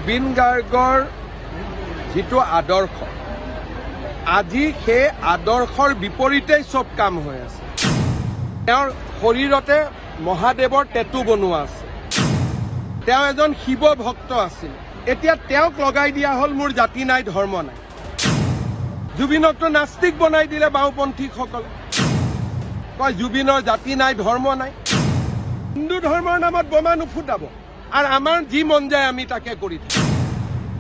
জুবিন গাৰ্গৰ যিটো আদৰ্শ আজি সেই আদৰ্শৰ বিপৰীতেই সব কাম হৈ আছে। তেওঁৰ শৰীৰতে মহাদেৱৰ টেটু বনোৱা আছে। তেওঁ এজন শিৱ ভক্ত আছিল। এতিয়া তেওঁক লগাই দিয়া হল মোৰ জাতি নাই ধৰ্ম নাই। জুবিনকটো নাস্তিক বনাই দিলে বাওপন্থীসকলে। কয় জুবিনৰ জাতি নাই ধৰ্ম নাই। হিন্দু ধৰ্মৰ নামত বোমা নুফুটাব আৰু আমাৰ যি মন যায় আমি তাকে কৰি থাকোঁ।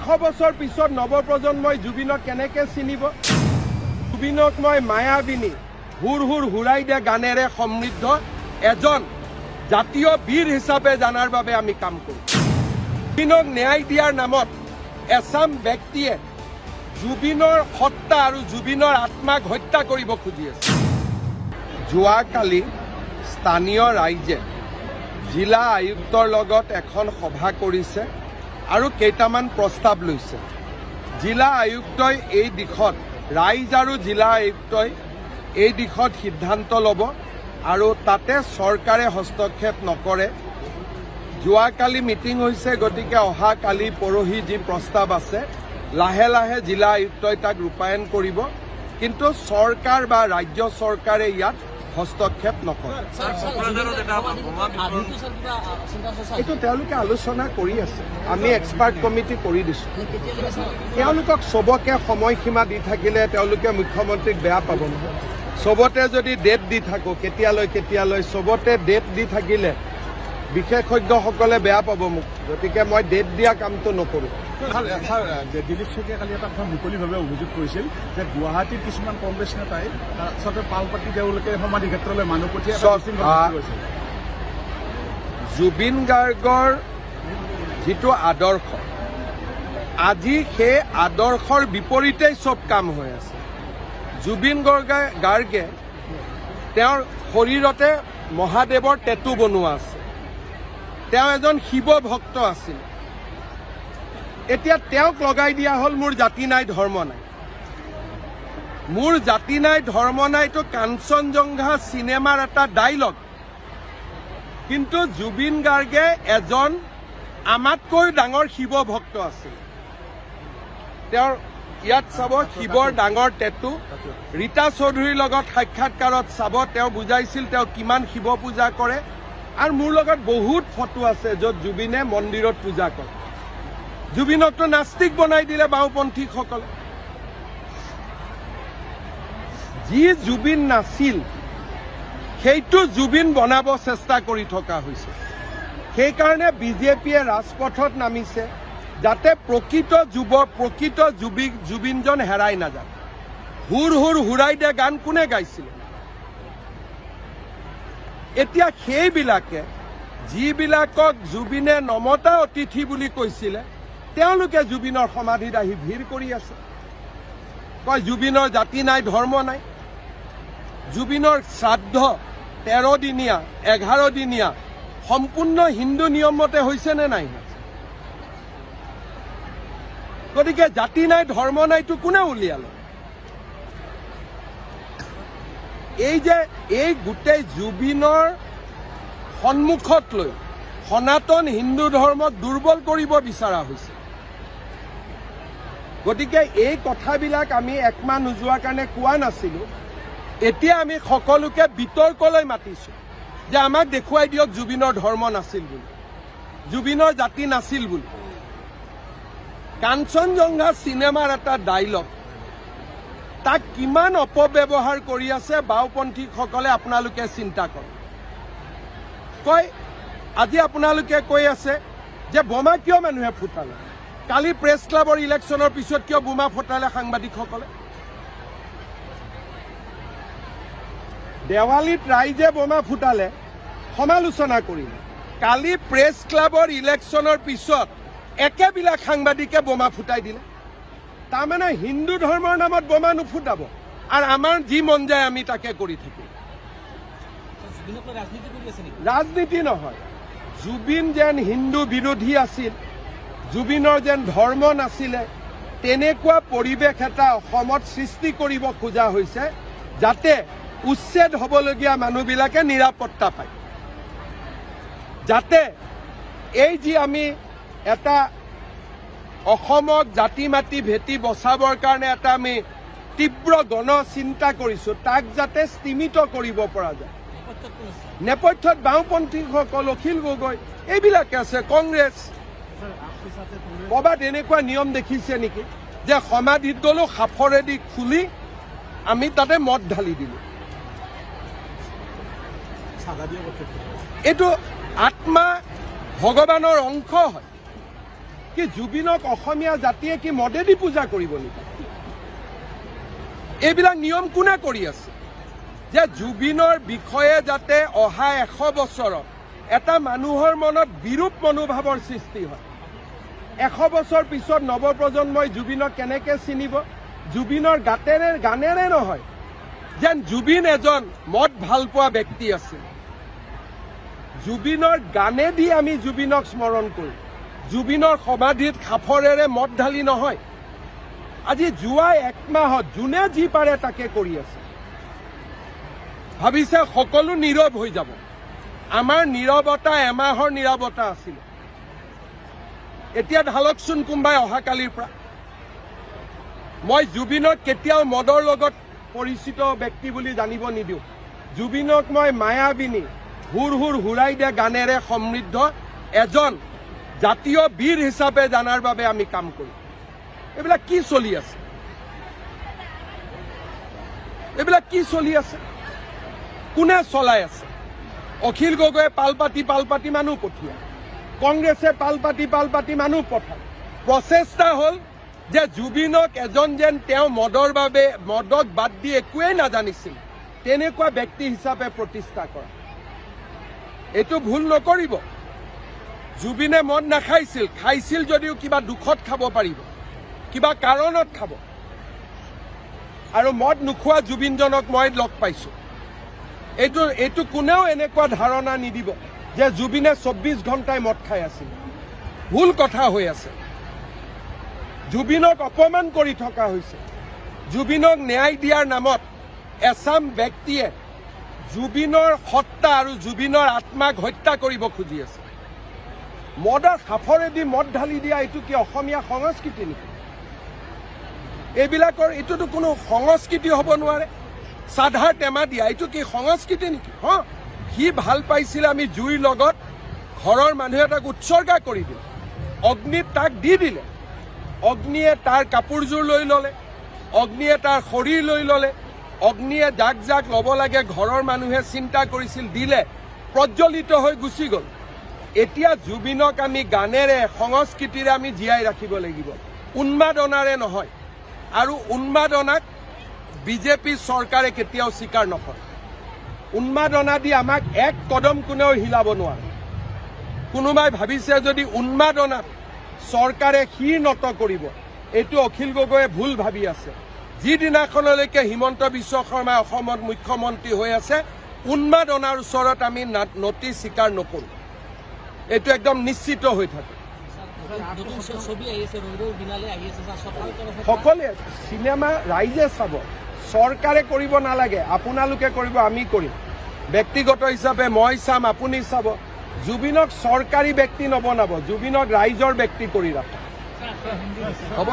100 বছৰ পিছত নৱপ্ৰজন্মই জুবিনক কেনেকে চিনিব? জুবিনক মই মায়াবিনী হুৰ হুৰ হুৰাই দিয়া গানেৰে সমৃদ্ধ এজন জাতীয় বীৰ হিচাপে জানাৰ বাবে আমি কাম কৰোঁ। জুবিনক ন্যায় দিয়াৰ নামত এছাম ব্যক্তিয়ে জুবিনৰ সত্তা আৰু জুবিনৰ আত্মাক হত্যা কৰিব খুজি আছে। যোৱাকালি স্থানীয় ৰাইজে জিলা আয়ুক্তৰ লগত এখন সভা কৰিছে আৰু কেইটামান প্ৰস্তাৱ লৈছে। জিলা আয়ুক্তই এই দিশত ৰাইজ আৰু জিলা আয়ুক্তই এই দিশত সিদ্ধান্ত ল'ব আৰু তাতে চৰকাৰে হস্তক্ষেপ নকৰে। যোৱাকালি মিটিং হৈছে, গতিকে অহা কালি পৰহি যি প্ৰস্তাৱ আছে লাহে লাহে জিলা আয়ুক্তই তাক ৰূপায়ণ কৰিব, কিন্তু চৰকাৰ বা ৰাজ্য চৰকাৰে ইয়াত হস্তক্ষেপ নকৰে। এইটো তেওঁলোকে আলোচনা কৰি আছে। আমি এক্সপাৰ্ট কমিটি কৰি দিছো। তেওঁলোকক চবকে সময়সীমা দি থাকিলে তেওঁলোকে মুখ্যমন্ত্ৰীক বেয়া পাব নহয়। চবতে যদি ডেট দি থাকো কেতিয়ালৈ কেতিয়ালৈ চবতে ডেট দি থাকিলে বিশেষজ্ঞসকলে বেয়া পাব মোক। গতিকে মই ডেট দিয়া কামটো নকৰোঁ। দিলীপ শইকীয়াই কালি এটা কথা মুকলিভাৱে অভিযোগ কৰিছিল যে গুৱাহাটীৰ কিছুমান কংগ্ৰেছ নেতাই আচলতে পাল পাতি তেওঁলোকে সমাধি ক্ষেত্ৰলৈ মানুহ পঠিয়াই জুবিন গাৰ্গৰ যিটো আদৰ্শ আজি সেই আদৰ্শৰ বিপৰীতেই সব কাম হৈ আছে। জুবিন গাৰ্গে তেওঁৰ শৰীৰতে মহাদেৱৰ টেটু বনোৱা আছে। তেওঁ এজন শিৱ ভক্ত আছিল। এতিয়া তেওঁক লগাই দিয়া হল মোৰ জাতি নাই ধৰ্ম নাই। মোৰ জাতি নাই ধৰ্ম নাইটো কাঞ্চনজংঘা চিনেমাৰ এটা ডাইলগ, কিন্তু জুবিন গাৰ্গে এজন আমাতকৈ ডাঙৰ শিৱ ভক্ত আছিল। তেওঁৰ ইয়াত চাব শিৱৰ ডাঙৰ টেটু। ৰীতা চৌধুৰীৰ লগত সাক্ষাৎকাৰত চাব তেওঁ বুজাইছিল তেওঁ কিমান শিৱ পূজা কৰে। আৰু মোৰ লগত বহুত ফটো আছে য'ত জুবিনে মন্দিৰত পূজা কৰে। জুবিনকটো নাস্তিক বনাই দিলে বাওপন্থীসকলে। যি জুবিন নাছিল সেইটো জুবিন বনাব চেষ্টা কৰি থকা হৈছে। সেইকাৰণে বিজেপিয়ে ৰাজপথত নামিছে যাতে প্ৰকৃত জুবিনজন হেৰাই নাযায়। হুৰ হুৰ হুৰাই দিয়া গান কোনে গাইছিল? এতিয়া সেইবিলাকে যিবিলাকক জুবিনে নমতা অতিথি বুলি কৈছিলে তেওঁলোকে জুবিনৰ সমাধিত আহি ভিৰ কৰি আছে। কয় জুবিনৰ জাতি নাই ধৰ্ম নাই। জুবিনৰ শ্ৰাদ্ধ 13 দিনীয়া 11 দিনীয়া সম্পূৰ্ণ হিন্দু নিয়মমতে হৈছে নে নাই? গতিকে জাতি নাই ধৰ্ম নাইটো কোনে উলিয়ালে? এই গোটেই জুবিনৰ সন্মুখত লৈ সনাতন হিন্দু ধৰ্মক দুৰ্বল কৰিব বিচৰা হৈছে। গতিকে এই কথাবিলাক আমি একমাহ নোযোৱাৰ কাৰণে কোৱা নাছিলো। এতিয়া আমি সকলোকে বিতৰ্কলৈ মাতিছো যে আমাক দেখুৱাই দিয়ক জুবিনৰ ধৰ্ম নাছিল বুলি, জুবিনৰ জাতি নাছিল বুলি। কাঞ্চনজংঘা চিনেমাৰ এটা ডাইলগ, তাক কিমান অপব্যৱহাৰ কৰি আছে বাওপন্থীসকলে আপোনালোকে চিন্তা কৰক। কয় আজি আপোনালোকে কৈ আছে যে বোমা কিয় মানুহে ফুটালে? কালি প্ৰেছ ক্লাবৰ ইলেকশ্যনৰ পিছত কিয় বোমা ফুটালে সাংবাদিকসকলে? দেৱালীত ৰাইজে বোমা ফুটালে সমালোচনা কৰিলে। কালি প্ৰেছ ক্লাবৰ ইলেকশ্যনৰ পিছত একেবিলাক সাংবাদিকে বোমা ফুটাই দিলে। তাৰমানে হিন্দু ধৰ্মৰ নামত বোমা নুফুটাব আৰু আমাৰ যি মন যায় আমি তাকে কৰি থাকিম। ৰাজনীতি নহয়। জুবিন যেন হিন্দু বিৰোধী আছিল, জুবিনৰ যেন ধৰ্ম নাছিলে, তেনেকুৱা পৰিৱেশ এটা অসমত সৃষ্টি কৰিব খোজা হৈছে যাতে উচ্ছেদ হ'বলগীয়া মানুহবিলাকে নিৰাপত্তা পায়, যাতে এই যি আমি এটা অসমক জাতি মাটি ভেটি বচাবৰ কাৰণে এটা আমি তীব্ৰ গণ চিন্তা কৰিছোঁ, তাক যাতে স্তীমিত কৰিব পৰা যায়। নেপথ্যত বাওঁপন্থীসকল, অখিল গগৈ এইবিলাকে আছে, কংগ্ৰেছ। ক'ৰবাত এনেকুৱা নিয়ম দেখিছে নেকি যে সমাধিত গ'লো সাফৰেদি খুলি আমি তাতে মদ ঢালি দিলোঁ? এইটো আত্মা ভগৱানৰ অংশ হয়। কি জুবিনক অসমীয়া জাতিয়ে কি মদেদি পূজা কৰিব নেকি? এইবিলাক নিয়ম কোনে কৰি আছে যে জুবিনৰ বিষয়ে যাতে অহা 100 বছৰত এটা মানুহৰ মনত বিৰূপ মনোভাৱৰ সৃষ্টি হয়? 100 বছৰ পিছত নৱপ্ৰজন্মই জুবিনক কেনেকৈ চিনিব? জুবিনৰ গানেৰে নহয়, যেন জুবিন এজন মদ ভাল পোৱা ব্যক্তি আছিল। জুবিনৰ গানেদি আমি জুবিনক স্মৰণ কৰোঁ, জুবিনৰ সমাধিত সাফৰেৰে মদ ঢালি নহয়। আজি যোৱা 1 মাহত যোনে যি পাৰে তাকে কৰি আছে। ভাবিছে সকলো নীৰৱ হৈ যাব। আমাৰ নীৰৱতা এমাহৰ নীৰৱতা আছিল। এতিয়া ঢালকচোন কোনোবাই অহাকালিৰ পৰা। মই জুবিনক কেতিয়াও মদৰ লগত পৰিচিত ব্যক্তি বুলি জানিব নিদিওঁ। জুবিনক মই মায়াবিনী, হুৰ হুৰ হুৰাই দিয়া গানেৰে সমৃদ্ধ এজন জাতীয় বীৰ হিচাপে জানাৰ বাবে আমি কাম কৰোঁ। এইবিলাক কি চলি আছে? এইবিলাক কি চলি আছে? কোনে চলাই আছে? অখিল গগৈয়ে পাল পাতি মানুহ পঠিয়ায়, কংগ্ৰেছে পাল পাতি মানুহ পঠায়। প্ৰচেষ্টা হ'ল যে জুবিনক এজন যেন তেওঁ মদৰ বাবে মদক বাদ দি একোৱেই নাজানিছিল তেনেকুৱা ব্যক্তি হিচাপে প্ৰতিষ্ঠা কৰা। এইটো ভুল নকৰিব। জুবিনে মদ নাখাইছিল, খাইছিল যদিও কিবা দুখত খাব পাৰিব, কিবা কাৰণত খাব। আৰু মদ নোখোৱা জুবিনজনক মই লগ পাইছোঁ। এইটো কোনেও এনেকুৱা ধাৰণা নিদিব যে জুবিনে 24 ঘণ্টাই মদ খাই আছিল। ভুল কথা হৈ আছে। জুবিনক অপমান কৰি থকা হৈছে। জুবিনক ন্যায় দিয়াৰ নামত এচাম ব্যক্তিয়ে জুবিনৰ সত্তা আৰু জুবিনৰ আত্মাক হত্যা কৰিব খুজি আছে। মদৰ সাফৰেদি মদ ঢালি দিয়া এইটো কি অসমীয়া সংস্কৃতি নেকি? এইবিলাকৰ এইটোতো কোনো সংস্কৃতি হ'ব নোৱাৰে। চাধাৰ টেমা দিয়া এইটো কি সংস্কৃতি নেকি? সি ভাল পাইছিলে, আমি জুইৰ লগত ঘৰৰ মানুহে তাক উৎসৰ্গা কৰি দিলে, অগ্নিত তাক দি দিলে। অগ্নিয়ে তাৰ কাপোৰযোৰ লৈ ল'লে, অগ্নিয়ে তাৰ শৰীৰ লৈ ল'লে, অগ্নিয়ে যাক যাক ল'ব লাগে ঘৰৰ মানুহে চিন্তা কৰিছিল, দিলে, প্ৰজ্বলিত হৈ গুচি গ'ল। এতিয়া জুবিনক আমি গানেৰে সংস্কৃতিৰে আমি জীয়াই ৰাখিব লাগিব, উন্মাদনাৰে নহয়। আৰু উন্মাদনাক বিজেপি চৰকাৰে কেতিয়াও স্বীকাৰ নকৰে। উন্মাদনা দি আমাক এক কদম কোনেও হিলাব নোৱাৰে। কোনোবাই ভাবিছে যদি উন্মাদনাত চৰকাৰে শিৰ নত কৰিব, এইটো অখিল গগৈয়ে ভুল ভাবি আছে। যিদিনাখনলৈকে হিমন্ত বিশ্ব শৰ্মাই অসমত মুখ্যমন্ত্ৰী হৈ আছে, উন্মাদনাৰ ওচৰত আমি নতি স্বীকাৰ নকৰোঁ। এইটো একদম নিশ্চিত হৈ থাকে। সকলোৱে চিনেমা ৰাইজে চাব, চৰকাৰে কৰিব নালাগে, আপোনালোকে কৰিব, আমি কৰিম। ব্যক্তিগত হিচাপে মই চাম, আপুনি চাব। জুবিনক চৰকাৰী ব্যক্তি নবনাব, জুবিনক ৰাইজৰ ব্যক্তি কৰি ৰাখক। হ'ব।